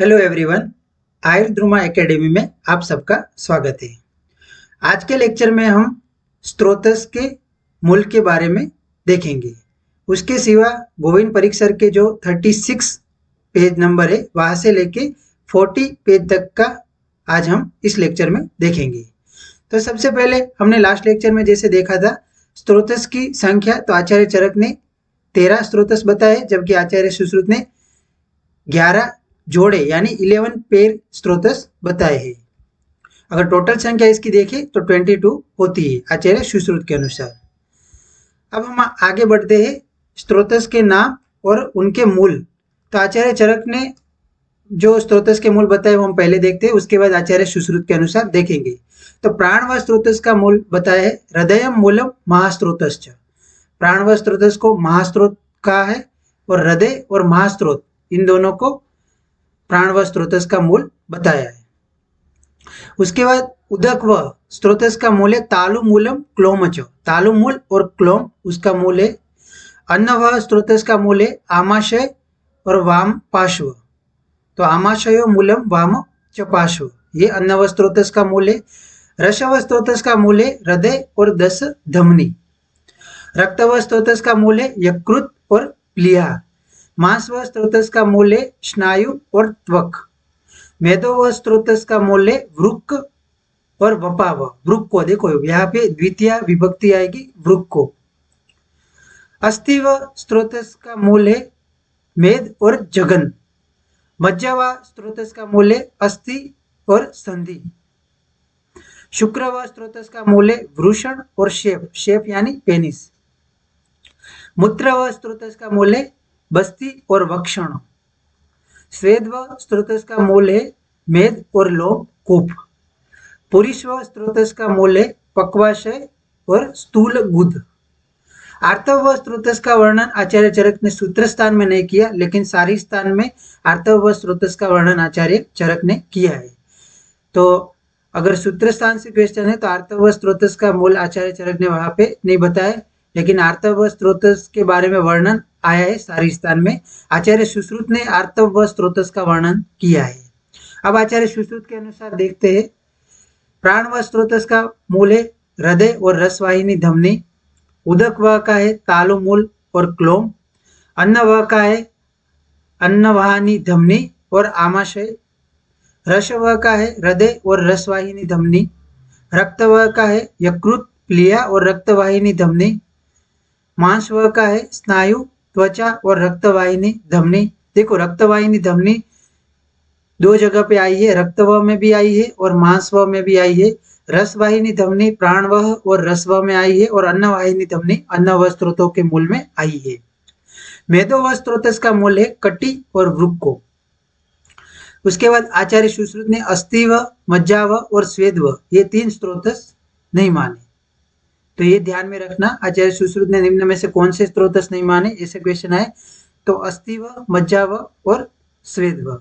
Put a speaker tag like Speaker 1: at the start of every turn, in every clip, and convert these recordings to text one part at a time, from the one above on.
Speaker 1: Hello everyone, आयुर्ध्रुमा academy में आप सबका स्वागत है। आज के लेक्चर में हम स्त्रोतस के मूल के बारे में देखेंगे। उसके सिवा गोविंद परीक्षर के जो 36 पेज नंबर है वहाँ से लेके 40 पेज तक का आज हम इस लेक्चर में देखेंगे। तो सबसे पहले हमने लास्ट लेक्चर में जैसे देखा था स्त्रोतस की संख्या, तो आचार्य चरक ने 13 स्त्रोतस बताए, जबकि आचार्य सुश्रुत ने 11 जोड़े यानी 11 पेयर स्त्रोतस बताए हैं। अगर टोटल संख्या इसकी देखें तो 22 होती है आचार्य सुश्रुत के अनुसार। अब हम आगे बढ़ते हैं स्त्रोतस के नाम और उनके मूल। तो आचार्य चरक ने जो स्त्रोतस के मूल बताए वो हम पहले देखते हैं, उसके बाद आचार्य सुश्रुत के अनुसार देखेंगे। तो प्राण व स्त्रोतस का मूल बताया है हृदयम मूलम महास्त्रोतश्च। प्राण व स्त्रोतस को महास्त्रोत कहा है और हृदय और महास्त्रोत इन दोनों को प्राण व स्त्रोतस का मूल बताया है। उसके बाद उदक व स्त्रोतस का मूल है तालु मूलम क्लोमच। तालु मूल और क्लोम उसका मूल है। अन्न व स्त्रोतस का मूल है आमाशय और वाम पार्श्व। तो आमाशयो मूलम वाम च पार्श्व, ये अन्न व स्त्रोतस का मूल है। रस व स्त्रोतस का मूल है हृदय और 10 धमनी। रक्त व स्त्रोतस का मूल है यकृत और प्लीहा। मांस व स्त्रोतस का मूल है स्नायु और त्वक। मेदो व स्त्रोतस का मूल है वृक्क और वपाव। वृक्क को देखो यहाँ पे द्वितीय विभक्ति आएगी वृक्क को। अस्थि व स्त्रोतस का मूल है मेद और जघन। मज्जा व स्त्रोतस का मूल है अस्थि और संधि। शुक्र व स्त्रोतस का मूल है वृषण और शेप। शेप यानी पेनिस। मूत्र व स्त्रोतस का मूल है बस्ती और वक्षण। स्वेद व स्त्रोतस का मूल है मेद और लोम कूप। पुरुष व स्त्रोतस का मूल है पक्वाशय और स्थूल गुद। आर्तव व स्त्रोतस का वर्णन आचार्य चरक ने सूत्र स्थान में नहीं किया, लेकिन सारी स्थान में आर्तव व स्त्रोतस का वर्णन आचार्य चरक ने किया है। तो अगर सूत्र स्थान से क्वेश्चन है तो आर्तव व स्त्रोतस का मूल आचार्य चरक ने वहां पे नहीं बताया, लेकिन आर्तव व स्त्रोतस के बारे में वर्णन आया है सारी स्थान में। आचार्य सुश्रुत ने आर्तव व स्त्रोतस का वर्णन किया है। अब आचार्य सुश्रुत के अनुसार देखते हैं। प्राण व स्त्रोतस का मूल है हृदय और रसवाहिनी धमनी। उदक व का है तालु मूल और क्लोम। अन्न व का है अन्नवाहिनी धमनी और आमाशय। रस व का है हृदय और रसवाहिनी धमनी। रक्त व का है यकृत प्लीहा और रक्तवाहिनी धमनी। मांस व का है स्नायु त्वचा और रक्तवाहिनी धमनी। देखो रक्तवाहिनी धमनी दो जगह पे आई है, रक्तव में भी आई है और मांसव में भी आई है। रसवाहिनी धमनी प्राणवह और रसव में आई है और अन्नवाहिनी धमनी अन्न व स्त्रोतों के मूल में आई है। मेदो व स्त्रोतस का मूल है कटी और वृक्को। उसके बाद आचार्य सुश्रुत ने अस्थि व मज्जा व और स्वेद व ये 3 स्त्रोतस नहीं माने। तो ये ध्यान में रखना, आचार्य सुश्रुत ने निम्न में से कौन से स्त्रोतस नहीं माने, ऐसे क्वेश्चन आए तो अस्थि व मज्जा व और स्वेद व।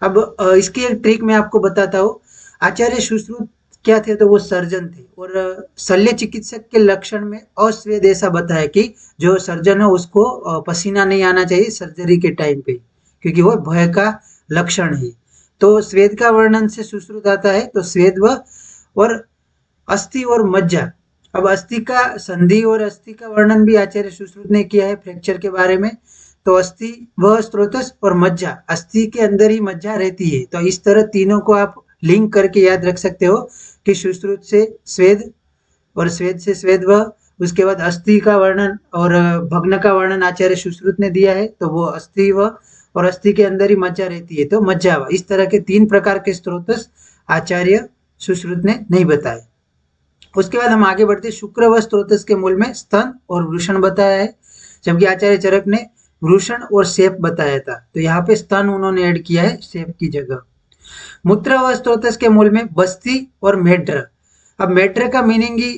Speaker 1: अब इसकी एक ट्रिक मैं आपको बताता हूँ। आचार्य सुश्रुत क्या थे, तो वो सर्जन थे और शल्य चिकित्सक के लक्षण में अस्वेद ऐसा बताया कि जो सर्जन है उसको पसीना नहीं आना चाहिए सर्जरी के टाइम पे, क्योंकि वो भय का लक्षण है। तो स्वेद का वर्णन से सुश्रुत आता है, तो स्वेद व और अस्थि और मज्जा। अब अस्थि का संधि और अस्थि का वर्णन भी आचार्य सुश्रुत ने किया है फ्रैक्चर के बारे में। तो अस्थि व स्त्रोतस और मज्जा, अस्थि के अंदर ही मज्जा रहती है। तो इस तरह तीनों को आप लिंक करके याद रख सकते हो कि सुश्रुत से स्वेद और स्वेद से स्वेद व, उसके बाद अस्थि का वर्णन और भग्न का वर्णन आचार्य सुश्रुत ने दिया है, तो वो अस्थि व और अस्थि के अंदर ही मज्जा रहती है तो मज्जा व। इस तरह के 3 प्रकार के स्त्रोतस आचार्य सुश्रुत ने नहीं बताए। उसके बाद हम आगे बढ़ते शुक्र व स्त्रोतस के मूल में स्तन और वृषण बताया है, जबकि आचार्य चरक ने वृषण और शेप बताया था। तो यहाँ पे स्तन उन्होंने ऐड किया है शेप की जगह। मूत्र व स्त्रोतस के मूल में बस्ती और मेड्र। अब मेड्र का मीनिंग ही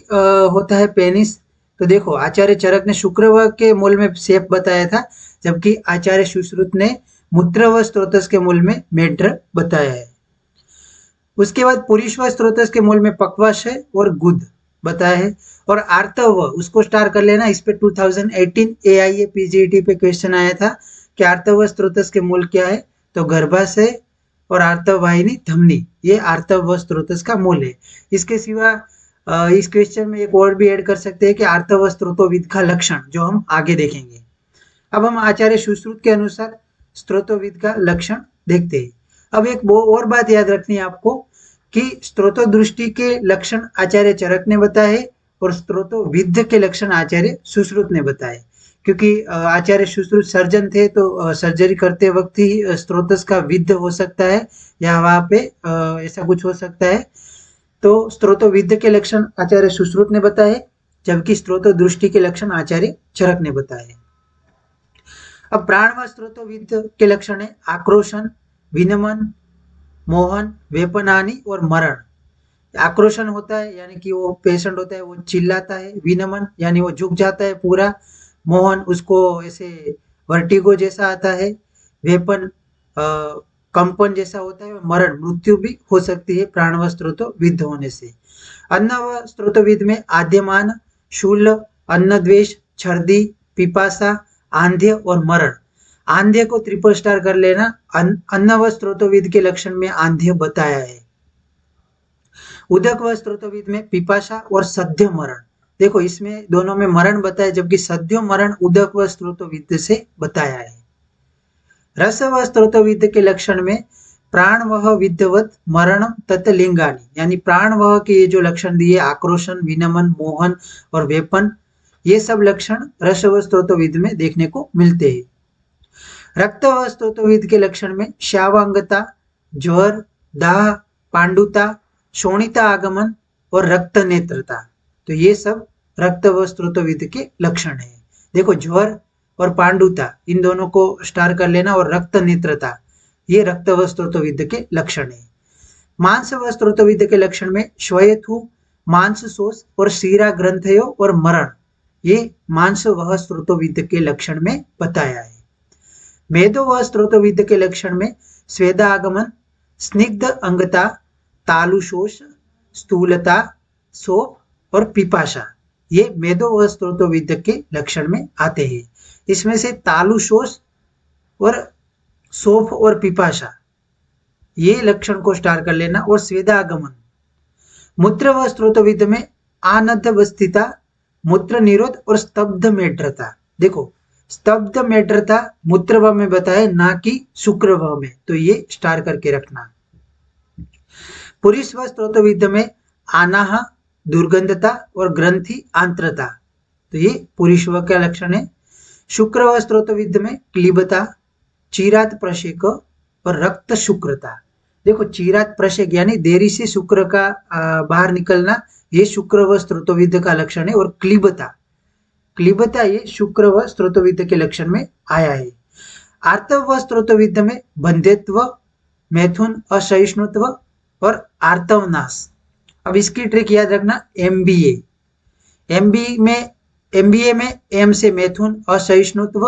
Speaker 1: होता है पेनिस। तो देखो आचार्य चरक ने शुक्र व के मूल में शेप बताया था, जबकि आचार्य सुश्रुत ने मूत्र व स्त्रोतस के मूल में मेड्र बताया है। उसके बाद पुरुष व स्त्रोतस के मूल में पक्वाशय और गुद बताया है। और आर्तव उसको स्टार कर लेना, इस पे 2018 AIA PGET पे क्वेश्चन आया था कि आर्तव स्त्रोतस के मूल क्या है, तो गर्भाशय और आर्तवाहिनी धमनी, ये आर्तव व स्त्रोतस का मूल है। इसके सिवा इस क्वेश्चन में एक और भी ऐड कर सकते हैं कि आर्तव स्त्रोतोविद का लक्षण, जो हम आगे देखेंगे। अब हम आचार्य सुश्रुत के अनुसार स्त्रोतोविद का लक्षण देखते हैं। अब एक और बात याद रखनी है आपको कि स्त्रोतो दृष्टि के लक्षण आचार्य चरक ने बताए और स्त्रोतोविद के लक्षण आचार्य सुश्रुत ने बताए। क्योंकि आचार्य सुश्रुत सर्जन थे, तो सर्जरी करते वक्त ही स्त्रोतस का विद हो सकता है या वहां पे ऐसा कुछ हो सकता है। तो स्त्रोतोविद के लक्षण आचार्य सुश्रुत ने बताए, जबकि स्त्रोतो दृष्टि के लक्षण आचार्य चरक ने बताए। अब प्राण व स्त्रोतोविद के लक्षण है आक्रोशन, विनमन, मोहन, वेपनानी और मरण। आक्रोशन होता है यानी कि वो पेशेंट होता है वो चिल्लाता है, विनमन यानी वो झुक जाता है पूरा, मोहन उसको ऐसे वर्टिगो जैसा आता है, वेपन कंपन जैसा होता है, मरण मृत्यु भी हो सकती है प्राण व स्त्रोतोविद होने से। अन्न व स्त्रोतोविद में आद्यमान, शूल, अन्न द्वेष, छर्दी, पिपासा, आंध्य और मरण। आंध्य को ट्रिपल स्टार कर लेना। अन्न व स्त्रोतोविद के लक्षण में आंध्य बताया है। उदक व स्त्रोतोविद में पिपासा और सद्य मरण। देखो इसमें दोनों में मरण बताया, जबकि सद्य मरण उदक व स्त्रोतोविद से बताया है। रस व स्त्रोतोविद के लक्षण में प्राण वह विद्यवत मरणम तत् लिंगानी, यानी प्राण वह के ये जो लक्षण दिए आक्रोशन, विनमन, मोहन और वेपन, ये सब लक्षण रस व स्त्रोतोविद में देखने को मिलते हैं। रक्त व स्त्रोतोविद के लक्षण में श्यावांगता, ज्वर, दाह, पांडुता, शोणिता आगमन और रक्त नेत्रता, तो ये सब रक्त व स्त्रोतोविद के लक्षण है। देखो ज्वर और पांडुता इन दोनों को स्टार कर लेना, और रक्त नेत्रता ये रक्त व स्त्रोतोविद के लक्षण है। मांस व स्त्रोतोविद के लक्षण में श्वेयथु, मांस शोष और शीरा ग्रंथयो और मरण, ये मांस व स्त्रोतोविद के लक्षण में बताया है। मेदो व स्त्रोतोविद के लक्षण में स्वेदा आगमन, स्निग्ध अंगता, तालुशोष, स्थूलता, शोफ और पिपाशा, ये मेदो व स्त्रोतोविद के लक्षण में आते हैं। इसमें से तालुशोष और शोफ और पिपाशा ये लक्षण को स्टार कर लेना, और स्वेदा आगमन। मूत्र व स्त्रोतोविद में आनद्धवस्थिता, मूत्र निरोध और स्तब्ध मेड्रता। देखो स्तब्ध मेड्रता मूत्रव में बताया, ना कि शुक्रव में, तो ये स्टार करके रखना। पुरुष व स्त्रोतोविद में आनाह, दुर्गंधता और ग्रंथि आंत्रता, तो ये पुरुष व का लक्षण है। शुक्र व स्त्रोतोविद में क्लीबता, चीरात प्रशेक और रक्त शुक्रता। देखो चीरात प्रशेक यानी देरी से शुक्र का बाहर निकलना, ये शुक्र व स्त्रोतोविद का लक्षण है। और क्लीबता, क्लीबता ये शुक्र व स्त्रोतोविद के लक्षण में आया है। आर्तव व स्त्रोतोविद में बंध्यत्व, मैथुन, असहिष्णुत्व और आर्तवनाश। अब इसकी ट्रिक याद रखना, एमबीए, एमबीए में एम से मैथुन, असहिष्णुत्व,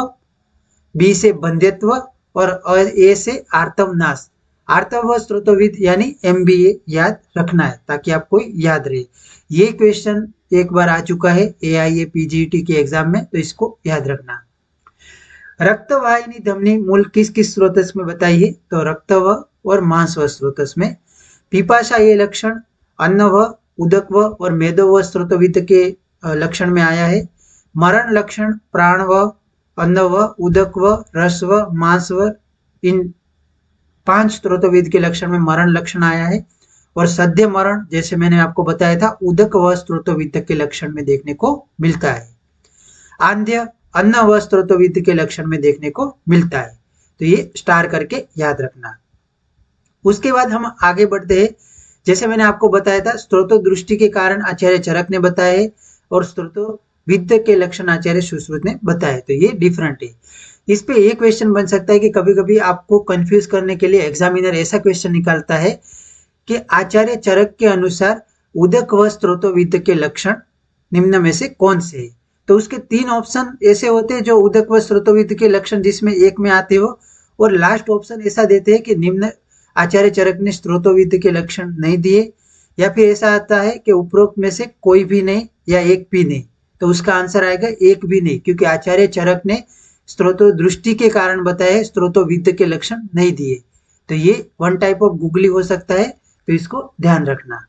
Speaker 1: बी से बंध्यत्व और ए से आर्तवनाश। आर्तव व स्त्रोतोविद यानी एमबीए याद रखना है ताकि आपको याद रहे। ये क्वेश्चन एक बार आ चुका है एआईए पीजीटी के एग्जाम में, तो इसको याद रखना। रक्तवाहिनी धमनी मूल किस किस स्रोतस में बताइए, तो रक्तव और मांस व स्रोतस में। पिपाशा ये लक्षण अन्न व, उदक व और मेदो व स्त्रोतोविद के लक्षण में आया है। मरण लक्षण प्राण व, अन्न व, उदक व, रस व, मांस व, इन 5 स्त्रोतोविद के लक्षण में मरण लक्षण आया है। और सद्य मरण जैसे मैंने आपको बताया था उदक व स्त्रोतोविद के लक्षण में देखने को मिलता है। आंध्य अन्न व स्त्रोतोविद के लक्षण में देखने को मिलता है, तो ये स्टार करके याद रखना। उसके बाद हम आगे बढ़ते हैं। जैसे मैंने आपको बताया था स्त्रोतो दृष्टि के कारण आचार्य चरक ने बताए और स्त्रोतोविद के लक्षण आचार्य सुश्रुत ने बताए, तो ये डिफरेंट है। इस पे एक क्वेश्चन बन सकता है कि कभी कभी आपको कंफ्यूज करने के लिए एग्जामिनर ऐसा क्वेश्चन निकालता है कि आचार्य चरक के अनुसार उदक व स्त्रोतोविद के लक्षण निम्न में से कौन से है। तो उसके 3 ऑप्शन ऐसे होते हैं जो उदक व स्त्रोतोविद के लक्षण जिसमें एक में आते हो, और लास्ट ऑप्शन ऐसा देते हैं कि निम्न आचार्य चरक ने स्त्रोतोविद के लक्षण नहीं दिए, या फिर ऐसा आता है कि उपरोक्त में से कोई भी नहीं या एक भी नहीं। तो उसका आंसर आएगा एक भी नहीं, क्योंकि आचार्य चरक ने स्त्रोतो दृष्टि के कारण बताए, स्त्रोतोविद के लक्षण नहीं दिए। तो ये वन टाइप ऑफ गुगली हो सकता है, तो इसको ध्यान रखना।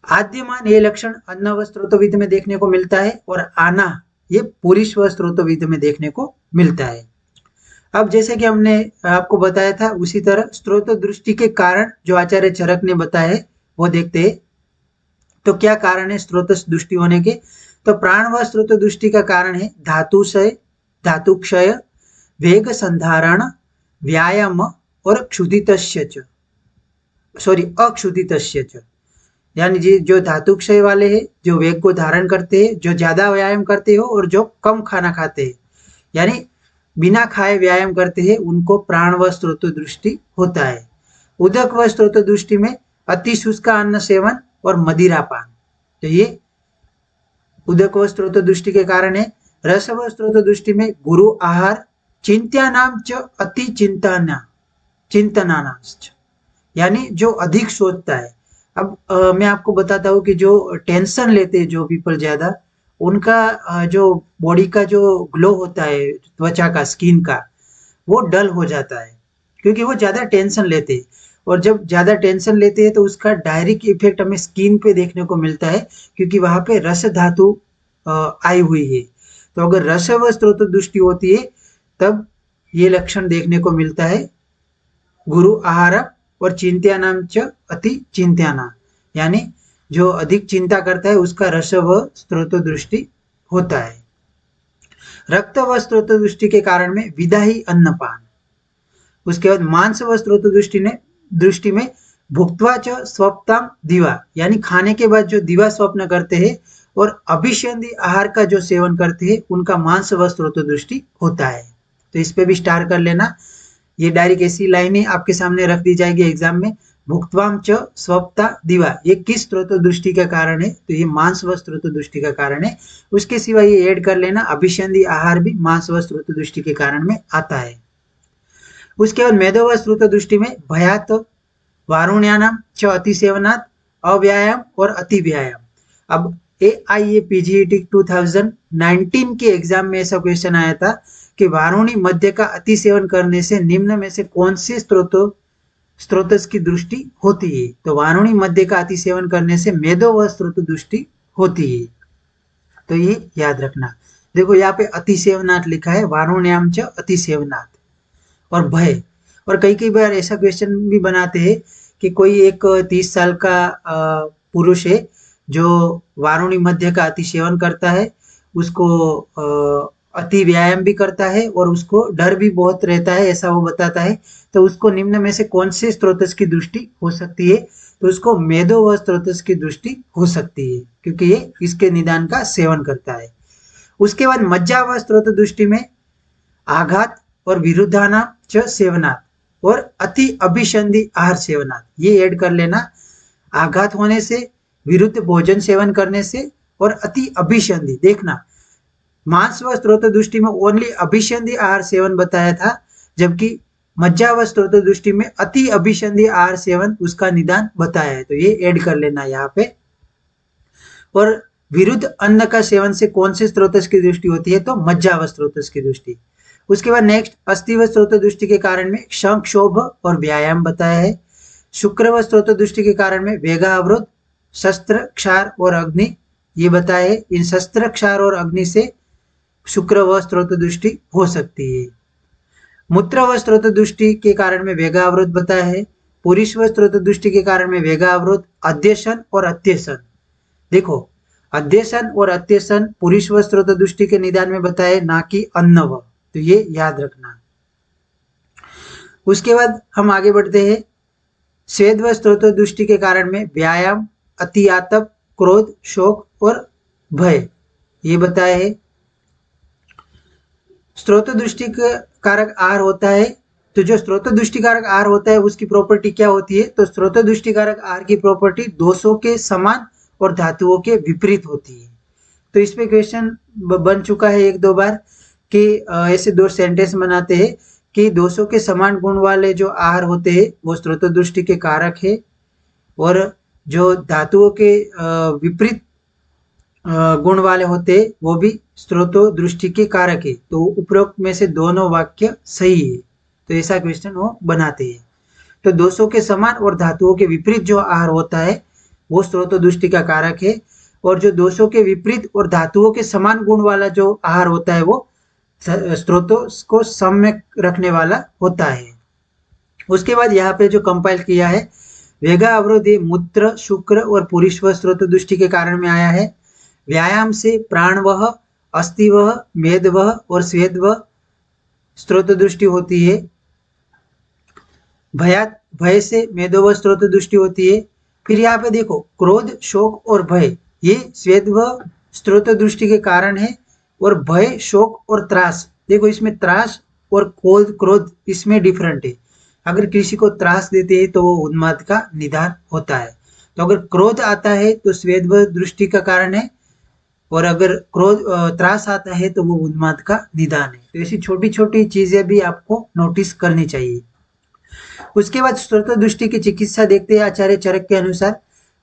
Speaker 1: आद्यमान ये लक्षण अन्न व स्रोतविद में देखने को मिलता है और आना ये पुरुष व स्रोतविद में देखने को मिलता है। अब जैसे कि हमने आपको बताया था उसी तरह स्रोत दृष्टि के कारण जो आचार्य चरक ने बताया है वो देखते हैं। तो क्या कारण है स्रोत दृष्टि होने के? तो प्राण व स्रोत दृष्टि का कारण है धातु क्षय, वेग संधारण, व्यायाम और अक्षुदितस्य च। यानी जी जो धातु क्षय वाले हैं, जो वेग को धारण करते हैं, जो ज्यादा व्यायाम करते हो और जो कम खाना खाते हैं, यानी बिना खाए व्यायाम करते हैं, उनको प्राण व स्रोत दृष्टि होता है। उदक व स्रोत दृष्टि में अति शुष्क अन्न सेवन और मदिरापान, तो ये उदक व स्रोत दृष्टि के कारण है। रस व स्रोत दृष्टि में गुरु आहार, चिंत्यानाम च अति चिंतनानाश्च, यानी जो अधिक सोचता है। अब मैं आपको बताता हूँ कि जो टेंशन लेते हैं जो पीपल ज्यादा, उनका जो बॉडी का जो ग्लो होता है त्वचा का, स्किन का, वो डल हो जाता है क्योंकि वो ज्यादा टेंशन लेते हैं। और जब ज्यादा टेंशन लेते हैं तो उसका डायरेक्ट इफेक्ट हमें स्किन पे देखने को मिलता है क्योंकि वहां पे रस धातु आई हुई है। तो अगर रस व स्रोत दृष्टि होती है तब ये लक्षण देखने को मिलता है गुरु आहार और चिंत्यानाम च अति चिंत्याना, यानी जो अधिक चिंता करता है उसका रस व स्रोत दृष्टि होता है। रक्त व स्रोत दृष्टि के कारण में विदाही अन्नपान। उसके बाद मांस व स्रोत दृष्टि में भुक्त्वा च स्वप्ताम दिवा, यानी खाने के बाद जो दिवा स्वप्न करते हैं और अभिसंधि आहार का जो सेवन करते हैं उनका मांस व स्रोत दृष्टि होता है। तो इस पे भी स्टार कर लेना। ये डायरेक्ट ऐसी लाइनें आपके सामने रख दी जाएगी एग्जाम में। भुक्त्वाम च स्वप्ता दिवा, ये किस स्रोत दृष्टि का कारण है? तो ये मांस व स्रोत दृष्टि का कारण है। उसके सिवा ये ऐड कर लेना, अभिसंधि आहार भी मांस व स्रोत दृष्टि के कारण में आता है। उसके बाद मेदो व स्रोत दृष्टि में भयात वारुण्यानाम च अतिसेवनात्, अव्यायाम और अति व्यायाम। अब AIA-PGET 2019 के एग्जाम में ऐसा क्वेश्चन आया था कि वारुणी मध्य का अति सेवन करने से निम्न में से कौन से स्रोतस की दृष्टि होती है? तो वारुणी मध्य का अति सेवन करने से मेदो व स्रोत दृष्टि होती है। तो ये याद रखना। देखो यहाँ पे अति सेवनात् लिखा है, वारुण्याम च अति सेवनात् और भय। और कई बार ऐसा क्वेश्चन भी बनाते हैं कि कोई एक 30 साल का पुरुष है जो वारुणी मध्य का अति सेवन करता है, उसको अति व्यायाम भी करता है और उसको डर भी बहुत रहता है, ऐसा वो बताता है। तो उसको निम्न में से कौन से स्रोतस की दृष्टि हो सकती है? तो उसको मेदो व स्रोतस की दृष्टि हो सकती है क्योंकि ये इसके निदान का सेवन करता है। उसके बाद मज्जा व स्रोत दृष्टि में आघात और विरुद्धाना च सेवनात् और अति अभिसंधि आहार सेवनात्, ये ऐड कर लेना। आघात होने से, विरुद्ध भोजन सेवन करने से और अति अभिसंधि। देखना मांस व स्रोत दृष्टि में ओनली अभिसंधि आहार सेवन बताया था, जबकि मज्जा व स्रोत दृष्टि में अति अभिसंधि आहार सेवन उसका निदान बताया है। तो ये ऐड कर लेना यहाँ पे। और विरुद्ध अन्न का सेवन से कौन से स्रोतस की दृष्टि होती है? तो मज्जा व स्रोतस की दृष्टि। उसके बाद नेक्स्ट अस्थि व स्रोत दृष्टि के कारण में क्षोभ और व्यायाम बताया है। शुक्र व स्रोत दृष्टि के कारण में वेगा अवरोध, शस्त्र, क्षार और अग्नि, ये बताया है। इन शस्त्र, क्षार और अग्नि से शुक्र व स्रोत दृष्टि हो सकती है। मूत्र व स्रोत दृष्टि के कारण में वेगा अवरोध बताया है। पुरुष व स्रोत दृष्टि के कारण में वेगा अवरोध, अध्यसन और अत्यसन। देखो अध्यसन और अत्यसन पुरुष व स्रोत दृष्टि के निदान में बताए, ना कि अन्न व, तो ये याद रखना। उसके बाद हम आगे बढ़ते हैं। स्वेद व स्रोत दृष्टि के कारण में व्यायाम, अति आतप, क्रोध, शोक और भय, ये बताया है। स्रोत दृष्टि कारक आहार होता है, तो जो स्रोत दृष्टि कारक आहार होता है उसकी प्रॉपर्टी क्या होती है? तो स्रोत दृष्टि कारक आहार की प्रॉपर्टी दोषों के समान और धातुओं के विपरीत होती है। तो इस पे क्वेश्चन बन चुका है एक दो बार कि ऐसे दो सेंटेंस बनाते हैं कि दोषों के समान गुण वाले जो आहार होते हैं वो स्रोत दृष्टि के कारक है और जो धातुओं के विपरीत गुण वाले होते हैं वो भी स्रोतो दृष्टि के कारक है। तो उपरोक्त में से दोनों वाक्य सही है। तो ऐसा क्वेश्चन वो बनाते हैं। तो दोषों के समान और धातुओं के विपरीत जो आहार होता है वो स्रोतोदुष्टि का कारक है, और जो दोषों के विपरीत और धातुओं के समान गुण वाला जो आहार होता है वो स्रोतों को सम में रखने वाला होता है। उसके बाद यहाँ पे जो कंपाइल किया है, वेगा अवरोध ये मूत्र, शुक्र और पुरीश्व स्रोतोदुष्टि के कारण में आया है। व्यायाम से प्राणवह, अस्थिवह, मेदवह और स्वेदवह स्रोतोदुष्टि होती है। भय से मेदोवह स्रोतोदुष्टि होती है। फिर यहाँ पे देखो, क्रोध, शोक और भय ये स्वेदवह स्रोतोदुष्टि के कारण है। और भय, शोक और त्रास, देखो इसमें त्रास और क्रोध इसमें डिफरेंट है। अगर किसी को त्रास देते हैं तो वो उन्माद का निदान होता है। तो अगर क्रोध आता है तो स्वेदवह दृष्टि का कारण है, और अगर क्रोध त्रास आता है तो वो उन्माद का निदान है। तो ऐसी छोटी छोटी चीजें भी आपको नोटिस करनी चाहिए। उसके बाद स्रोतोदुष्टि की चिकित्सा देखते हैं आचार्य चरक के अनुसार।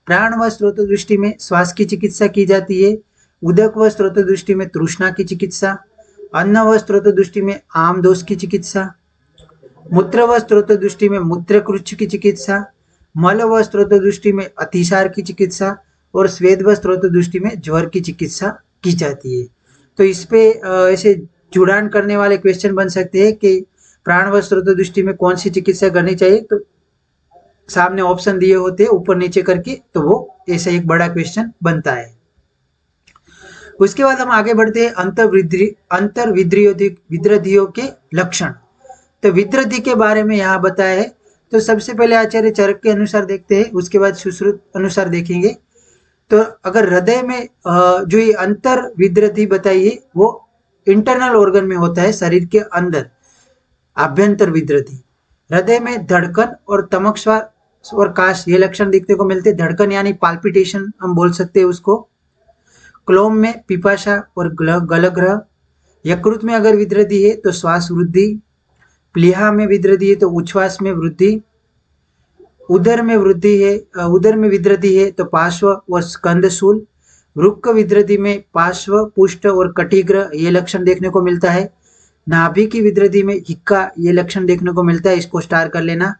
Speaker 1: प्राण व स्रोतोदुष्टि में श्वास की चिकित्सा की जाती है। उदक व स्रोतोदुष्टि में तृष्णा की चिकित्सा। अन्न व स्रोतोदुष्टि में आम दोष की चिकित्सा। मूत्र व स्रोतोदुष्टि में मूत्रकृच्छ की चिकित्सा। मल व स्रोतोदुष्टि में अतिसार की चिकित्सा। और स्वेद व स्रोतोदुष्टि में ज्वर की चिकित्सा की जाती है। तो इस पे ऐसे जुड़ान करने वाले क्वेश्चन बन सकते हैं कि प्राण व स्रोतोदुष्टि में कौन सी चिकित्सा करनी चाहिए, तो सामने ऑप्शन दिए होते हैं ऊपर नीचे करके, तो वो ऐसा एक बड़ा क्वेश्चन बनता है। उसके बाद हम आगे बढ़ते हैं अंतर विद्रधियों के लक्षण। तो विद्रधि के बारे में यहाँ बताया है। तो सबसे पहले आचार्य चरक के अनुसार देखते हैं, उसके बाद सुश्रुत अनुसार देखेंगे। तो अगर हृदय में जो ये अंतर विद्रधि बताई है वो इंटरनल ऑर्गन में होता है, शरीर के अंदर आभ्यंतर विद्रधि। हृदय में धड़कन और तमक श्वास और काश ये लक्षण देखने को मिलते हैं। धड़कन यानी पाल्पिटेशन हम बोल सकते हैं उसको। क्लोम में पिपाशा और गलग्रह। यकृत में अगर विद्रधि है तो श्वास वृद्धि। प्लीहा में विद्रधि है तो उच्छ्वास में वृद्धि। उदर में विद्रधि है तो पार्श्व और स्कंदशूल। वृक्क विद्रधि में पार्श्व, पुष्ट और कटिग्र ये लक्षण देखने को मिलता है। नाभि की विद्रधि में हिक्का ये लक्षण देखने को मिलता है, इसको स्टार कर लेना।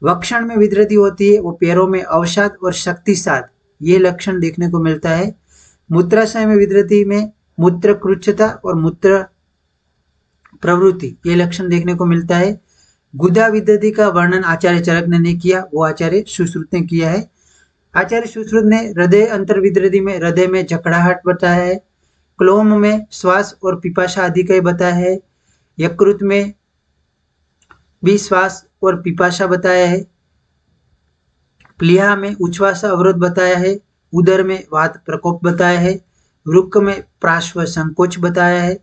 Speaker 1: वक्षण में विद्रधि होती है वो पैरों में अवसाद और शक्तिसाद ये लक्षण देखने को मिलता है। मूत्राशय में विद्रधि में मूत्रकृच्छता और मूत्र प्रवृत्ति ये लक्षण देखने को मिलता है। गुदा विद्रधि का वर्णन आचार्य चरक ने नहीं किया, वो आचार्य सुश्रुत ने किया है। आचार्य सुश्रुत ने हृदय अंतर विद्रधि में हृदय में जकड़ाहट बताया है। क्लोम में श्वास और पिपाशा आदि का बताया है। यकृत में भी श्वास और पिपाशा बताया है। प्लीहा में उच्छ्वास अवरोध बताया है। उदर में वात प्रकोप बताया है। वृक्क में पार्श्व संकोच बताया है।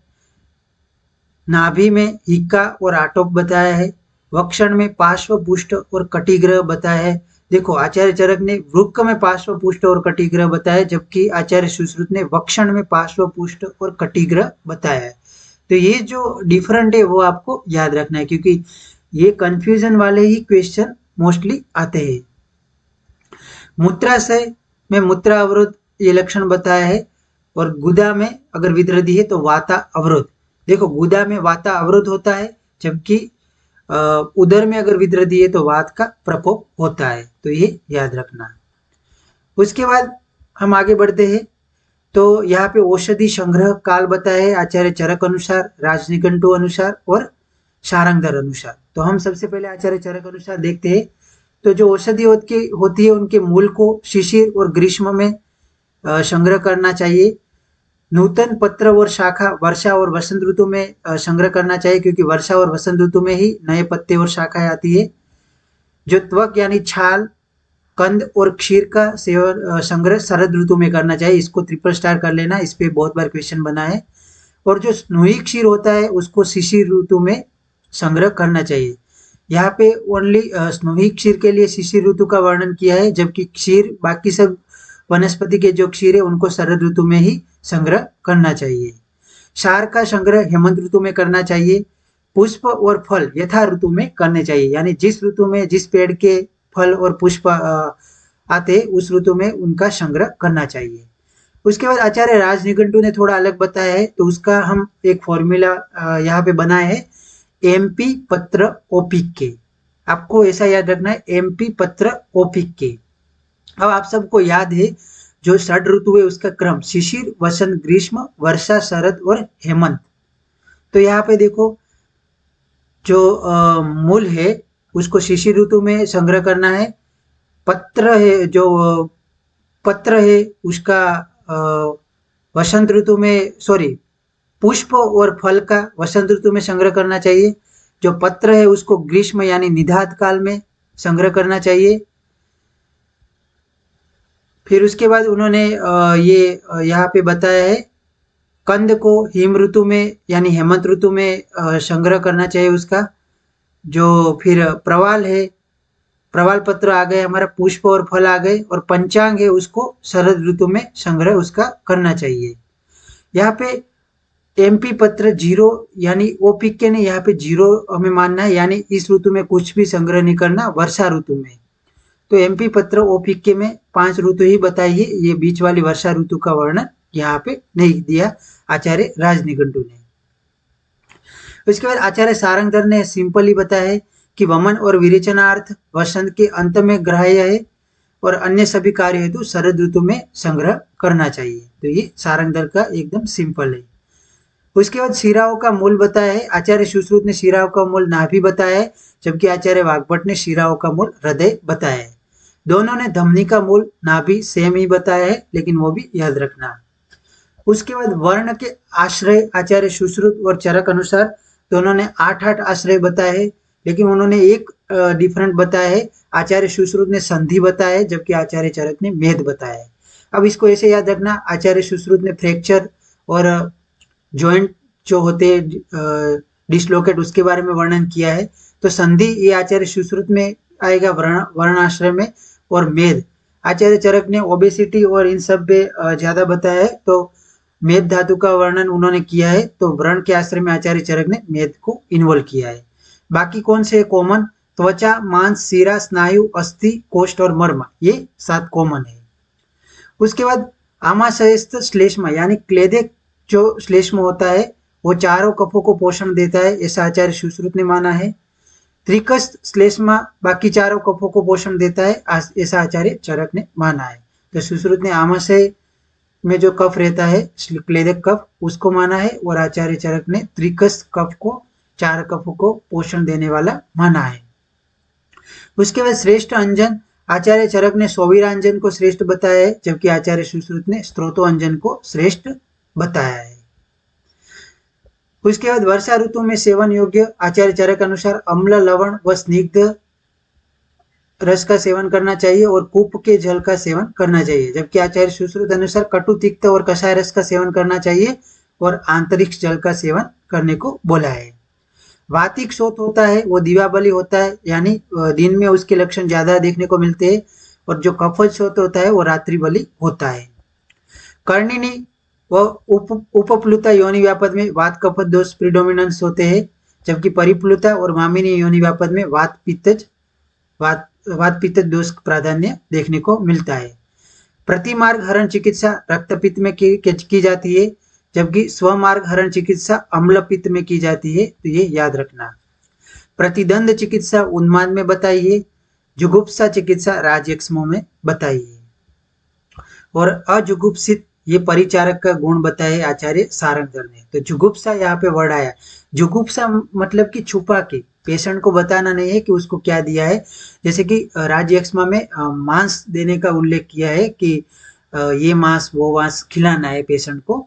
Speaker 1: नाभि में हिक्का और आटोप बताया है। वक्षण में पार्श्व, पुष्ट और कटिग्रह बताया है। देखो आचार्य चरक ने वृक्क में पार्श्व, पुष्ट और कटिग्रह बताया, जबकि आचार्य सुश्रुत ने वक्षण में पार्श्व, पुष्ट और कटिग्रह बताया है। तो ये जो डिफरेंट है वो आपको याद रखना है, क्योंकि ये कंफ्यूजन वाले ही क्वेश्चन मोस्टली आते हैं। मूत्राशय में मूत्रा अवरोध ये लक्षण बताया है। और गुदा में अगर विद्रधि है तो वाता अवरोध। देखो गुदा में वाता अवरोध होता है, जबकि उदर में अगर विद्रधि है तो वात का प्रकोप होता है, तो ये याद रखना। उसके बाद हम आगे बढ़ते हैं। तो यहाँ पे औषधि संग्रह काल बताया है आचार्य चरक अनुसार, राजनिघंटु अनुसार और शारंगधर अनुसार। तो हम सबसे पहले आचार्य चरक अनुसार देखते हैं। तो जो औषधि होती है उनके मूल को शिशिर और ग्रीष्म में संग्रह करना चाहिए। नूतन पत्र और शाखा वर्षा और वसंत ऋतु में संग्रह करना चाहिए, क्योंकि वर्षा और वसंत ऋतु में ही नए पत्ते और शाखाएं आती है। जो त्वक यानी छाल, कंद और क्षीर का सेवन संग्रह शरद ऋतु में करना चाहिए, इसको ट्रिपल स्टार कर लेना, इस पे बहुत बार क्वेश्चन बना है। और जो स्नोई क्षीर होता है उसको शिशिर ऋतु में संग्रह करना चाहिए। यहाँ पे ओनली स्नोई क्षीर के लिए शिशिर ऋतु का वर्णन किया है, जबकि क्षीर बाकी सब वनस्पति के जो क्षीर है उनको शरद ऋतु में ही संग्रह करना चाहिए। क्षार का संग्रह हेमंत ऋतु में करना चाहिए। पुष्प और फल यथा ऋतु में करने चाहिए, यानी जिस ऋतु में जिस पेड़ के फल और पुष्प आते उस ऋतु में उनका संग्रह करना चाहिए। उसके बाद आचार्य राजनिघंटु ने थोड़ा अलग बताया है, तो उसका हम एक फॉर्मूला यहाँ पे बनाए है। एमपी पत्र ओपिक के। आपको ऐसा याद रखना है, एमपी पत्र ओपिक के। अब आप सबको याद है जो षड ऋतु है उसका क्रम शिशिर, वसंत, ग्रीष्म, वर्षा, शरद और हेमंत। तो यहाँ पे देखो जो मूल है उसको शिशिर ऋतु में संग्रह करना है। पत्र है जो पत्र है उसका वसंत ऋतु में, सॉरी, पुष्प और फल का वसंत ऋतु में संग्रह करना चाहिए। जो पत्र है उसको ग्रीष्म यानी निदाद काल में संग्रह करना चाहिए। फिर उसके बाद उन्होंने ये यहाँ पे बताया है कंद को हिम ऋतु में यानी हेमंत ऋतु में संग्रह करना चाहिए उसका। जो फिर प्रवाल है, प्रवाल पत्र आ गए हमारा, पुष्प और फल आ गए, और पंचांग है उसको शरद ऋतु में संग्रह उसका करना चाहिए। यहाँ पे एमपी पत्र जीरो यानी ओपीके ने यहाँ पे जीरो हमें मानना है, यानी इस ऋतु में कुछ भी संग्रह नहीं करना वर्षा ऋतु में। तो एमपी पत्र ओपीके में 5 ऋतु ही बताइए, ये बीच वाली वर्षा ऋतु का वर्णन यहाँ पे नहीं दिया आचार्य राजनिघंटू ने। उसके बाद आचार्य सारंगधर ने सिंपली बताया है कि वमन और विरेचनार्थ वसंत के अंत में ग्राह्य है और अन्य सभी कार्य हेतु शरद ऋतु में संग्रह करना चाहिए। तो ये सारंगधर का एकदम सिंपल है। उसके बाद शिराओं का मूल बताया है। आचार्य सुश्रुत ने शिराओं का मूल नाभि बताया है, जबकि आचार्य वाग्भट ने शिराओं का मूल हृदय बताया है। दोनों ने धमनी का मूल नाभि सेम ही बताया है, लेकिन वो भी याद रखना। उसके बाद वर्ण के आश्रय आचार्य सुश्रुत और चरक अनुसार दोनों ने 8-8 आश्रय बताए हैं, लेकिन उन्होंने एक डिफरेंट बताया है। आचार्य सुश्रुत ने संधि बताया है, जबकि आचार्य चरक ने मेद बताया है। अब इसको ऐसे याद रखना, आचार्य सुश्रुत ने फ्रैक्चर और जॉइंट जो होते हैं डिसलोकेट उसके बारे में वर्णन किया है। तो संधि ये आचार्य सुश्रुत में आएगा वर्णाश्रय में, और मेद आचार्य चरक ने ओबेसिटी और इन सब पे ज्यादा बताया है। तो मेद धातु का वर्णन उन्होंने किया है, तो व्रण के आश्रय में आचार्य चरक ने मेद को इन्वॉल्व किया है। बाकी कौन से कॉमन? त्वचा, मांस, शिरा, स्नायु, अस्थि, कोष्ठ और मर्म, ये 7 कॉमन है। उसके बाद आमाशयस्थ श्लेष्म यानी क्लेदिक जो श्लेष्म होता है वो चारों कफों को पोषण देता है, ऐसा आचार्य सुश्रुत ने माना है। त्रिकस्थ श्लेष्मा बाकी चारों कफों को पोषण देता है, ऐसा आचार्य चरक ने माना है। तो सुश्रुत ने आमाशय में जो कफ रहता है क्लेदिक कफ उसको माना है, और आचार्य चरक ने त्रिकस्थ कफ को, 4 कफों को पोषण देने वाला माना है। उसके बाद श्रेष्ठ अंजन आचार्य चरक ने सोवीरांजन को श्रेष्ठ बताया है, जबकि आचार्य सुश्रुत ने स्त्रोतो अंजन को श्रेष्ठ बताया है। उसके बाद वर्षा ऋतु में सेवन योग्य आचार्य चरक अनुसार अम्ल, लवण व स्निग्ध रस का सेवन करना चाहिए और कूप के जल का सेवन करना चाहिए, जबकि आचार्य सुश्रुत अनुसार कटु, तिक्त और कषाय रस का सेवन करना चाहिए और आंतरिक जल का सेवन करने को बोला है। वातिक शोथ होता है वो दिवाबली होता है, यानी दिन में उसके लक्षण ज्यादा देखने को मिलते हैं, और जो कफज शोथ होता है वो रात्रि बलि होता है। कर्णिनी व उपप्लुता योनि व्यापद में वात कफत दोष प्रिडोमिनेंस होते हैं, जबकि परिप्लुता और मामिनी योनि व्यापद में वात पित्त दोष प्राधान्य देखने को मिलता है। प्रतिमार्ग हरण चिकित्सा रक्तपित्त में की जाती है, जबकि स्वमार्ग हरण चिकित्सा अम्ल पित्त में की जाती है, तो ये याद रखना। प्रतिदंड चिकित्सा उन्माद में बताइए, जुगुप्सा चिकित्सा राजयक्ष्मों में बताइए, और अजुगुप्सित ये परिचारक का गुण बताए आचार्य सारंगधर ने। तो जुगुप्सा यहाँ पे वर्ड आया, जुगुप्सा मतलब कि छुपा के, पेशेंट को बताना नहीं है कि उसको क्या दिया है। जैसे कि राजयक्ष्मा में मांस देने का उल्लेख किया है कि ये मांस वो मांस खिलाना है पेशेंट को।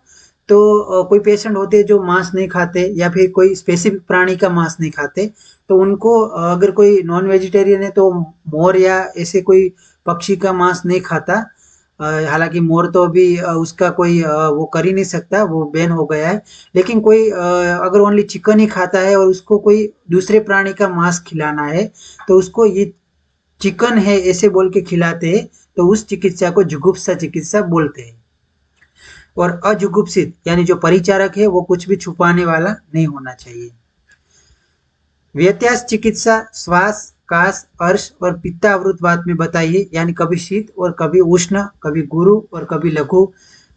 Speaker 1: तो कोई पेशेंट होते हैं जो मांस नहीं खाते या फिर कोई स्पेसिफिक प्राणी का मांस नहीं खाते, तो उनको अगर कोई नॉन वेजिटेरियन है तो मोर या ऐसे कोई पक्षी का मांस नहीं खाता। हालांकि मोर तो अभी उसका कोई वो कर ही नहीं सकता, वो बैन हो गया है। लेकिन कोई अगर ओनली चिकन ही खाता है और उसको कोई दूसरे प्राणी का मांस खिलाना है, तो उसको ये चिकन है ऐसे बोल के खिलाते हैं, तो उस चिकित्सा को जुगुप्सा चिकित्सा बोलते हैं। और अजुगुप्सित यानी जो परिचारक है वो कुछ भी छुपाने वाला नहीं होना चाहिए। व्यत्यास चिकित्सा श्वास, काश, अर्श और पित्तावृत वात में बताइए, यानी कभी शीत और कभी उष्ण, कभी गुरु और कभी लघु,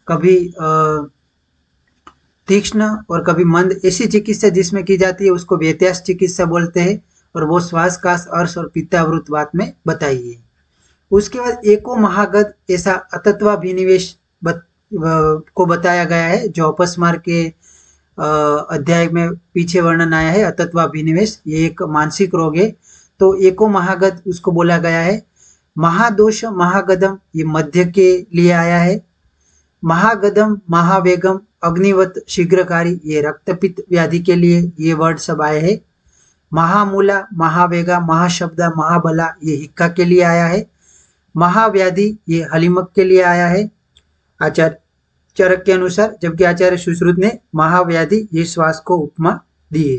Speaker 1: कभी तीक्ष्ण और कभी मंद ऐसी चिकित्सा जिसमें की जाती है उसको व्यत्यास चिकित्सा बोलते हैं, और वो श्वास काश अर्श और पित्तावृत बात में बताइए। उसके बाद एको महागध ऐसा अतत्वाभिनिवेश को बताया गया है, जो अपस्मार के अध्याय में पीछे वर्णन आया है। अतत्वाभिनिवेश ये एक मानसिक रोग है, तो एको महागध उसको बोला गया है। महादोष महागदम ये मध्य के लिए आया है। महागदम महावेगम अग्निवत शीघ्रकारी ये रक्तपित्त व्याधि के लिए ये वर्ड सब आए हैं। महामूला महावेगा महाशब्दा महाबला ये हिक्का के लिए आया है। महाव्याधि ये हलिमक के लिए आया है आचार्य चरक के अनुसार, जबकि आचार्य सुश्रुत ने महाव्याधि ये श्वास को उपमा दी है।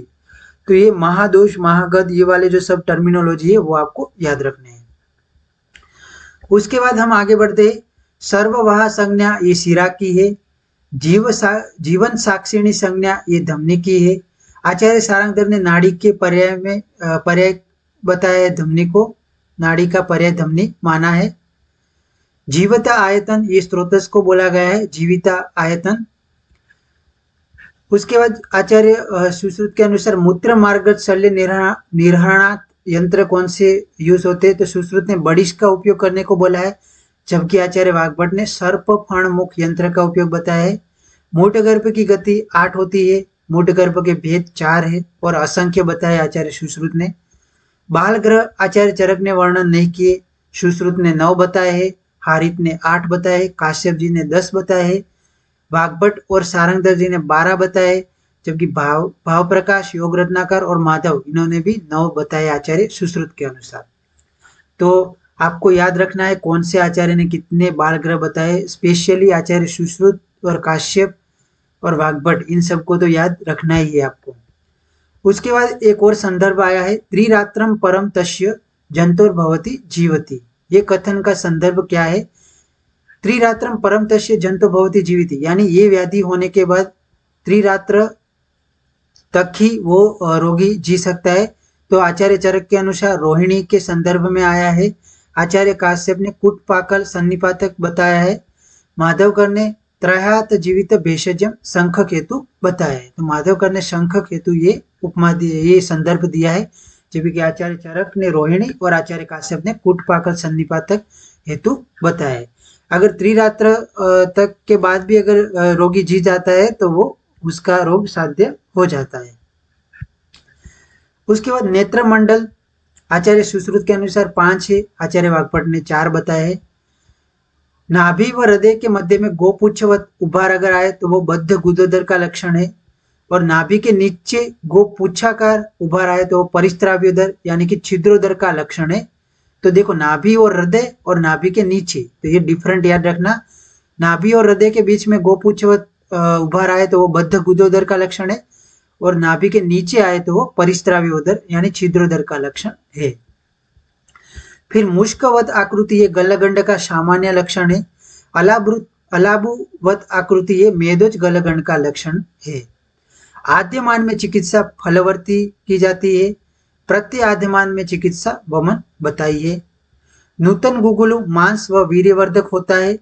Speaker 1: तो ये महादोष महागध ये वाले जो सब टर्मिनोलॉजी है वो आपको याद रखने हैं। उसके बाद हम आगे बढ़ते हैं। सर्ववाह संज्ञा ये शिरा की है। जीवन साक्षिणी संज्ञा ये धमनी की है। आचार्य सारंगधर ने नाड़ी के पर्याय में पर्याय बताया है, धमनी को नाड़ी का पर्याय धमनी माना है। जीविता आयतन ये स्त्रोतस को बोला गया है, जीविता आयतन। उसके बाद आचार्य सुश्रुत के अनुसार मूत्र मार्गज शल्य निर्हरणात् यंत्र कौन से यूज होते हैं, तो सुश्रुत ने बड़िश का उपयोग करने को बोला है, जबकि आचार्य वाग्भट ने सर्प फण मुख यंत्र का उपयोग बताया है। मूठ गर्भ की गति 8 होती है, मूठ गर्भ के भेद 4 है और असंख्य बताया आचार्य सुश्रुत ने। बाल ग्रह आचार्य चरक ने वर्णन नहीं किए, सुश्रुत ने 9 बताए हैं, हारित ने 8 बताए, काश्यप जी ने 10 बताए हैं, वाग्भट और सारंगधर जी ने 12 बताए, जबकि भाव प्रकाश, योग रत्नाकर और माधव इन्होंने भी 9 बताए आचार्य सुश्रुत के अनुसार। तो आपको याद रखना है कौन से आचार्य ने कितने बाल ग्रह बताए, स्पेशली आचार्य सुश्रुत और काश्यप और वाग्भट, इन सबको तो याद रखना ही है आपको। उसके बाद एक और संदर्भ आया है, त्रिरात्रम परम तस्य जंतुर्भवति जीवति। ये कथन का संदर्भ क्या है? त्रिरात्रम परम तस्य जंतुर्भवति जीवति, यानी ये व्याधि होने के बाद त्रिरात्र तक ही वो रोगी जी सकता है। तो आचार्य चरक के अनुसार रोहिणी के संदर्भ में आया है। आचार्य काश्यप ने कुटपाकल सन्निपातक बताया है। माधवकर ने त्रयात जीवित भेषजम शंख केतु बताया है। तो माधवकर ने शंख केतु ये उपमा ये संदर्भ दिया है, जबकि आचार्य चरक ने रोहिणी और आचार्य काश्यप ने कुटपाकल सन्निपातक हेतु बताया है। अगर त्रिरात्र तक के बाद भी अगर रोगी जी जाता है तो वो उसका रोग साध्य हो जाता है। उसके बाद नेत्र मंडल आचार्य सुश्रुत के अनुसार 5 है, आचार्य वाग्भट ने 4 बताए हैं। नाभि व हृदय के मध्य में गोपुच्छवत उभार अगर आए तो वो बद्ध गुदोदर का लक्षण है, और नाभि के नीचे गोपुच्छाकार उभार आए तो वो परिस्त्राव्योदर यानी कि छिद्रोदर का लक्षण है। तो देखो नाभि और हृदय और नाभि के नीचे, तो ये डिफरेंट याद रखना। नाभि और हृदय के बीच में गोपुच्छवत उभार आए तो वो बद्ध गुदोदर का लक्षण है, और नाभि के नीचे आए तो वो परिस्त्राव्योदर यानी छिद्रोदर का लक्षण है। फिर मुष्कवत आकृति ये गलगंड का सामान्य लक्षण है। अलाबुवत आकृति ये मेदोज गलगंड का लक्षण है। आद्यमान में चिकित्सा फलवर्ती की जाती है, प्रत्यय आद्यमान में चिकित्सा वमन बताई है। नूतन गुगुलु मांस व वीर्यवर्धक होता है,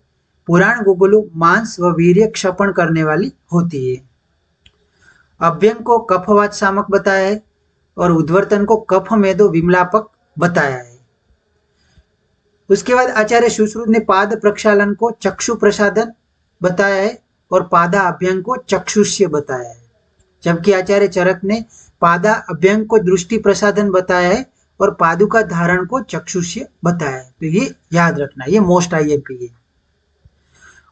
Speaker 1: पुराण गुगुलु मांस व वीर्य क्षपण करने वाली होती है। अभ्यंग को कफवात शामक बताया है, और उद्वर्तन को कफ मेदो विमलापक बताया है। उसके बाद आचार्य सुश्रुत ने पाद प्रक्षालन को चक्षु प्रसादन बताया है, और पादा अभ्यंग को चक्षुष्य बताया है, जबकि आचार्य चरक ने पादा अभ्यंग को दृष्टि प्रसादन बताया है और पादुका धारण को चक्षुष्य बताया है। तो ये याद रखना, ये मोस्ट आईएमपी है।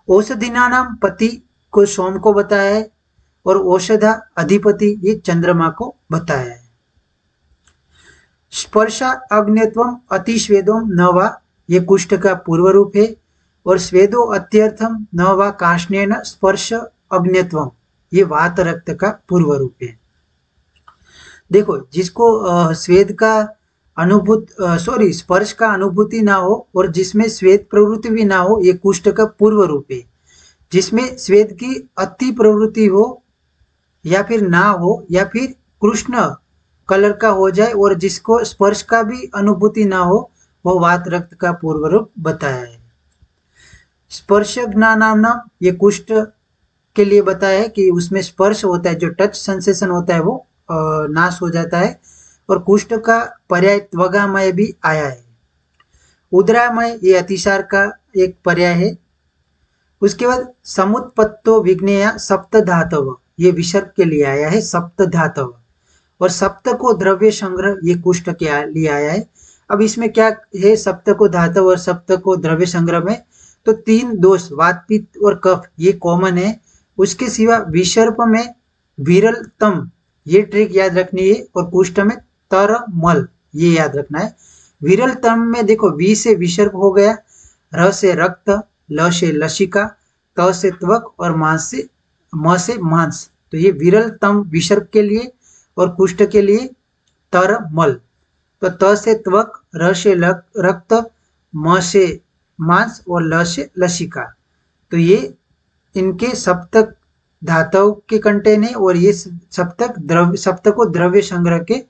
Speaker 1: औषधिना नाम पति को सोम को बताया है, और औषधा अधिपति ये चंद्रमा को बताया है। स्पर्शा अग्नित्वम अतिस्वेदोम न वा ये कुष्ठ का पूर्व रूप है, और स्वेदो अत्यर्थम न वा काष्णेन स्पर्श अग्नित्वम ये वात रक्त का पूर्व रूप है। देखो जिसको स्वेद का स्पर्श का अनुभूति ना हो और जिसमें स्वेद प्रवृत्ति भी ना हो, ये कुष्ठ का पूर्व रूप है। जिसमें स्वेद की अति प्रवृत्ति हो या फिर ना हो, या फिर कृष्ण कलर का हो जाए, और जिसको स्पर्श का भी अनुभूति ना हो, वो वात रक्त का पूर्व रूप बताया है। स्पर्श ज्ञानानाम ये कुष्ठ के लिए बताया है कि उसमें स्पर्श होता है, जो टच सेंसेशन होता है वो नाश हो जाता है। और कुष्ठ का पर्याय त्वगामय भी आया है। उदरामय ये अतिसार का एक पर्याय है। उसके बाद समुत्पत्तो विज्ञेया सप्त धातव, ये विसर्ग के लिए आया है सप्त धातव। और सप्त को द्रव्य संग्रह ये कुष्ठ के लिए आया है। अब इसमें क्या है, सप्त को धातव और सप्त को द्रव्य संग्रह में तो 3 दोष वात पित्त और कफ ये कॉमन है। उसके सिवा विसर्प में विरलतम ये ट्रिक याद रखनी है। और कुष्ठ में तर मल ये याद रखना है। विरलतम में देखो वी से विसर्प हो गया, र से रक्त, ल से लसिका, त से त्वक और मांस से म से मांस। तो ये विरलतम विसर्प के लिए और कुष्ठ के लिए तर मल। तो त से त्वक, र से रक्त, म से मांस और ल से लसिका। तो ये इनके सप्तक धातु के कंटेन है। और ये सप्तको द्रव्य संग्रह के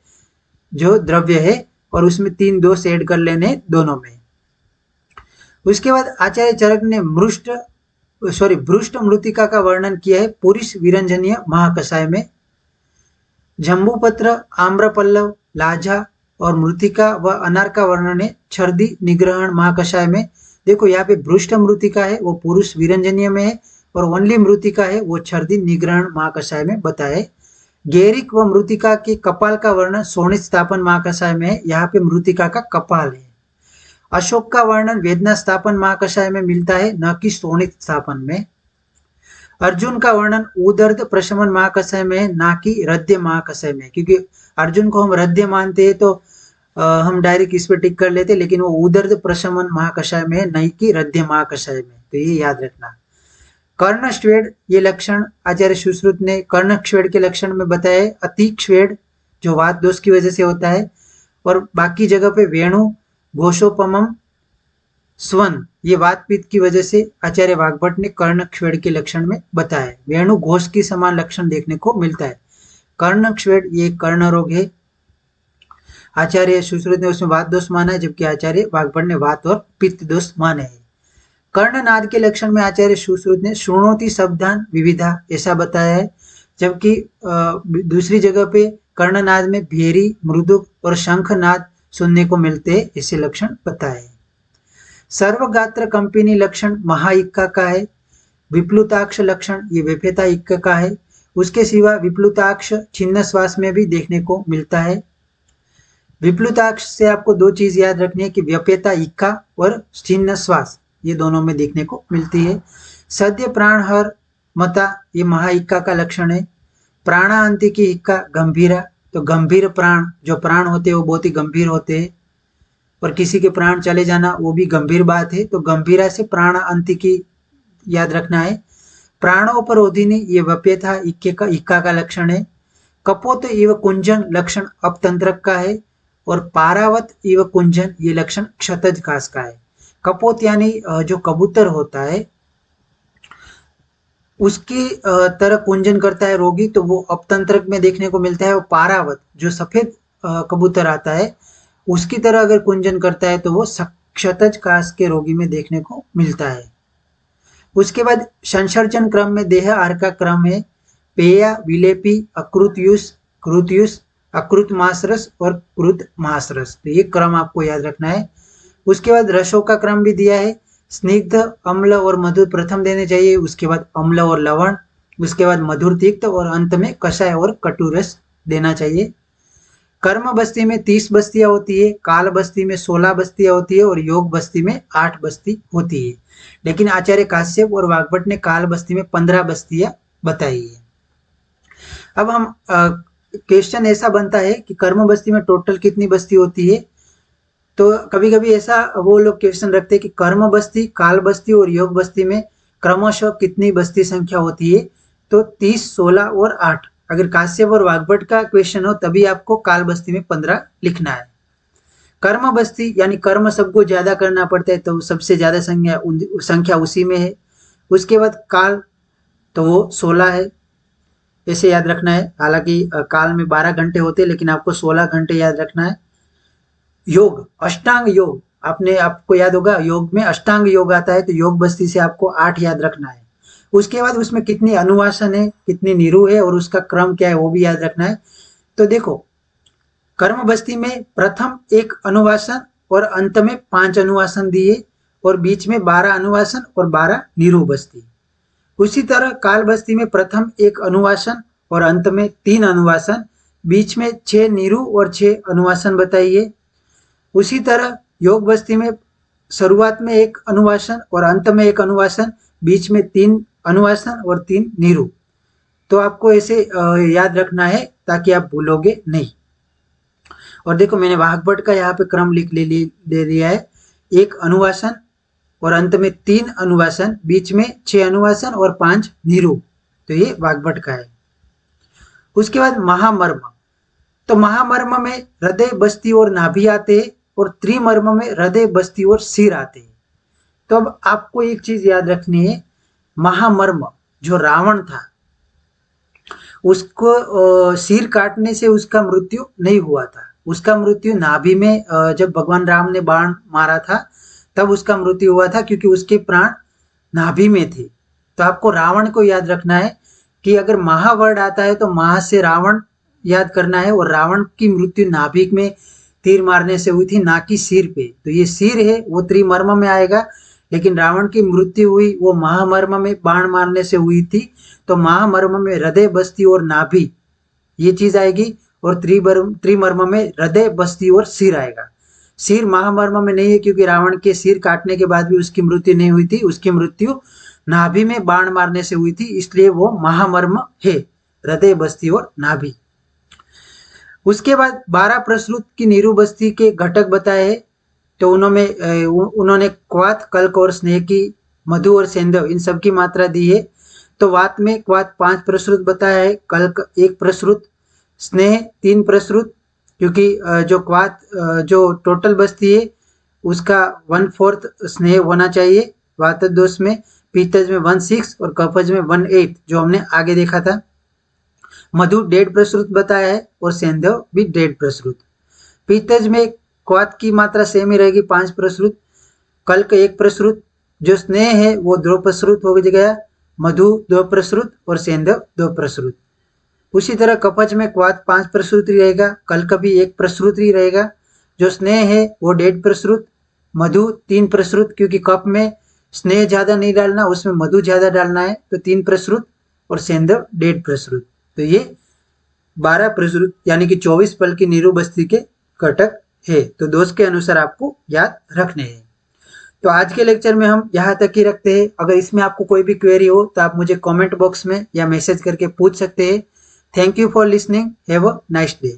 Speaker 1: जो द्रव्य है, और उसमें 3 दोष ऐड कर लेने दोनों में। उसके बाद आचार्य चरक ने भ्रुष्ट मृतिका का वर्णन किया है पुरुष विरंजनीय महाकषाय में। जम्बूपत्र, आम्रपल्लव, लाजा और मृतिका व अनार का वर्णन है छर्दी निग्रहण महाकषाय में। देखो यहाँ पे भ्रुष्ट मृतिका है वो पुरुष विरंजनीय में है, और ओनली मृतिका है वो छर्दी निग्रहण महाकषाय में बताया है। गेरिक व मृतिका के कपाल का वर्णन शोणित स्थापन महाकषाय में है। यहाँ पे मृतिका का कपाल है। अशोक का वर्णन वेदना स्थापन महाकषाय में मिलता है, न कि शोणित स्थापन में। अर्जुन का वर्णन उदर्द प्रशमन महाकषाय में है, ना कि हृदय महाकषाय में। क्योंकि अर्जुन को हम हृदय मानते हैं तो हम डायरेक्ट इस पर टिक कर लेते, लेकिन वो उदर्द प्रशमन महाकषाय में है, नहीं कि हृदय महाकषाय में। तो ये याद रखना। कर्णश्वेड ये लक्षण आचार्य सुश्रुत ने कर्णश्वेड के लक्षण में बताया है। अतिक्ष्वेड जो वात दोष की वजह से होता है। और बाकी जगह पे वेणु घोषोपमम स्वन ये वात पित्त की वजह से आचार्य वाग्भट ने कर्णश्वेड के लक्षण में बताया है। वेणु घोष की समान लक्षण देखने को मिलता है। कर्णश्वेड ये कर्ण रोग है। आचार्य सुश्रुत ने उसमें वात दोष माना है, जबकि आचार्य वाग्भट ने वात और पित्त दोष माने हैं। कर्णनाद के लक्षण में आचार्य सुश्रुत ने शृणोति शब्दान विविधा ऐसा बताया है, जबकि दूसरी जगह पे कर्णनाद में भेरी, मृदुक और शंखनाद सुनने को मिलते हैं, ऐसे लक्षण बताए। सर्वगात्र कंपिनी लक्षण महाइक्का का है। विप्लुताक्ष लक्षण ये व्यपेता इक्का का है। उसके सिवा विप्लुताक्ष छिन्न श्वास में भी देखने को मिलता है। विप्लुताक्ष से आपको 2 चीज याद रखनी है कि व्यपेता इक्का और छिन्न श्वास ये दोनों में देखने को मिलती है। सद्य प्राणहर मता ये महाइक्का का लक्षण है। प्राणांति की इक्का गंभीरा, तो गंभीर प्राण जो प्राण होते हैं वो बहुत ही गंभीर होते हैं, और किसी के प्राण चले जाना वो भी गंभीर बात है। तो गंभीरा से प्राण अंति की याद रखना है। प्राणोपरोधिनी ये व्यपेता इक्का का लक्षण है। कपोत इव कुंजन लक्षण अपतंत्रक का है। और पारावत इव कुंजन ये लक्षण क्षतज घास का है। कपोत यानी जो कबूतर होता है उसकी तरह कुंजन करता है रोगी, तो वो अपतंत्रक में देखने को मिलता है। और पारावत जो सफेद कबूतर आता है उसकी तरह अगर कुंजन करता है तो वो क्षतज घास के रोगी में देखने को मिलता है। उसके बाद संसर्जन क्रम में देह आहार का क्रम है पेया, विलेपी, अकृतयुष, कृतयुष, अकृत मासरस और कृत मासरस। तो ये क्रम आपको याद रखना है। उसके बाद रसों का क्रम भी दिया है। स्निग्ध, अम्ल और मधुर प्रथम देने चाहिए, उसके बाद अम्ल और लवण, उसके बाद मधुर तिक्त और अंत में कषाय और कटुरस देना चाहिए। कर्म बस्ती में 30 बस्तियां होती है, काल बस्ती में 16 बस्तियां होती है और योग बस्ती में 8 बस्ती होती है। लेकिन आचार्य काश्यप और वाग्भट ने काल बस्ती में 15 बस्तियां बताई है। अब हम क्वेश्चन ऐसा बनता है कि कर्म बस्ती में टोटल कितनी बस्ती होती है। तो कभी कभी ऐसा वो लोग क्वेश्चन रखते हैं कि कर्म बस्ती, काल बस्ती और योग बस्ती में क्रमशः कितनी बस्ती संख्या होती है। तो 30, 16 और 8। अगर काश्यप और वाग्भट का क्वेश्चन हो तभी आपको काल बस्ती में 15 लिखना है। कर्म बस्ती यानी कर्म सबको ज्यादा करना पड़ता है, तो सबसे ज्यादा संख्या उसी में है। उसके बाद काल तो वो 16 है, ऐसे याद रखना है। हालांकि काल में 12 घंटे होते हैं, लेकिन आपको 16 घंटे याद रखना है। योग, अष्टांग योग, आपको याद होगा योग में अष्टांग योग आता है, तो योग बस्ती से आपको 8 याद रखना है। उसके बाद उसमें कितनी अनुवासन है, कितनी निरु है और उसका क्रम क्या है वो भी याद रखना है। तो देखो, कर्म बस्ती में प्रथम 1 अनुवासन और अंत में 5 अनुवासन दिए और बीच में 12 अनुवासन और 12 निरु बस्ती। उसी तरह काल बस्ती में प्रथम 1 अनुवासन और अंत में 3 अनुवासन, बीच में 6 निरु और 6 अनुवासन बताइए। उसी तरह योग बस्ती में शुरुआत में 1 अनुवासन और अंत में 1 अनुवासन, बीच में 3 अनुवासन और 3 निरु। तो आपको ऐसे याद रखना है ताकि आप भूलोगे नहीं। और देखो, मैंने वाग्भट का यहाँ पे क्रम ले लिया है। 1 अनुवासन और अंत में 3 अनुवासन, बीच में 6 अनुवासन और 5 निरु। तो ये वाग्भट का है। उसके बाद महामर्म। तो महामर्म में हृदय, बस्ती और नाभि आते हैं और त्रिमर्म में हृदय, बस्ती और सिर आते हैं। तो अब आपको एक चीज याद रखनी है, महामर्म जो रावण था उसको सिर काटने से उसका मृत्यु नहीं हुआ था। उसका मृत्यु नाभि में, जब भगवान राम ने बाण मारा था तब उसका मृत्यु हुआ था, क्योंकि उसके प्राण नाभि में थे। तो आपको रावण को याद रखना है कि अगर महा वर्ड आता है तो महा से रावण याद करना है, और रावण की मृत्यु नाभि में तीर मारने से हुई थी, ना कि सिर पे। तो ये सिर है वो त्रिमर्म में आएगा, लेकिन रावण की मृत्यु हुई वो महामर्म में बाण मारने से हुई थी। तो महामर्म में हृदय, बस्ती और नाभि ये चीज आएगी, और त्रिमर्म में हृदय, बस्ती और सिर आएगा। सिर महामर्म में नहीं है, क्योंकि रावण के सिर काटने के बाद भी उसकी मृत्यु नहीं हुई थी। उसकी मृत्यु नाभि में बाण मारने से हुई थी, इसलिए वो महामर्म है, हृदय, बस्ती और नाभि। उसके बाद 12 प्रसृत की निरु बस्ती के घटक बताए हैं। तो उन्होंने क्वाथ, कल्क और स्नेह की, मधु और सेंधव इन सब की मात्रा दी है। तो वात में क्वाथ 5 प्रसृत बताया है, कल्क 1 प्रसृत, स्नेह 3 प्रसृत, क्योंकि जो क्वाथ जो टोटल बस्ती है उसका 1/4 स्नेह होना चाहिए वात दोष में। पित्तज में 1/6 और कफज में 1/8, जो हमने आगे देखा था। मधु 1.5 प्रसृत बताया है और सेंधव भी 1.5 प्रसृत। पित्तज में क्वाथ की मात्रा सेम ही रहेगी 5 प्रसृत, कल्क 1 प्रसृत, जो स्नेह है वो 2 प्रसृत हो गया, मधु 2 प्रसृत और सेंधव 2 प्रसृत। उसी तरह कफज में क्वाथ 5 प्रसृत ही रहेगा, कल्क भी 1 प्रसृत ही रहेगा, जो स्नेह है वो 1.5 प्रसृत, मधु 3 प्रसृत, क्योंकि कफ में स्नेह ज्यादा नहीं डालना, उसमें मधु ज्यादा डालना है, तो 3 प्रसृत, और सेंधव 1.5 प्रसृत। तो ये 12 प्रसृत यानी कि 24 पल की निरु बस्ती के घटक है। तो दोष के अनुसार आपको याद रखने हैं। तो आज के लेक्चर में हम यहाँ तक ही रखते हैं। अगर इसमें आपको कोई भी क्वेरी हो तो आप मुझे कमेंट बॉक्स में या मैसेज करके पूछ सकते हैं। Thank you for listening. Have a nice day.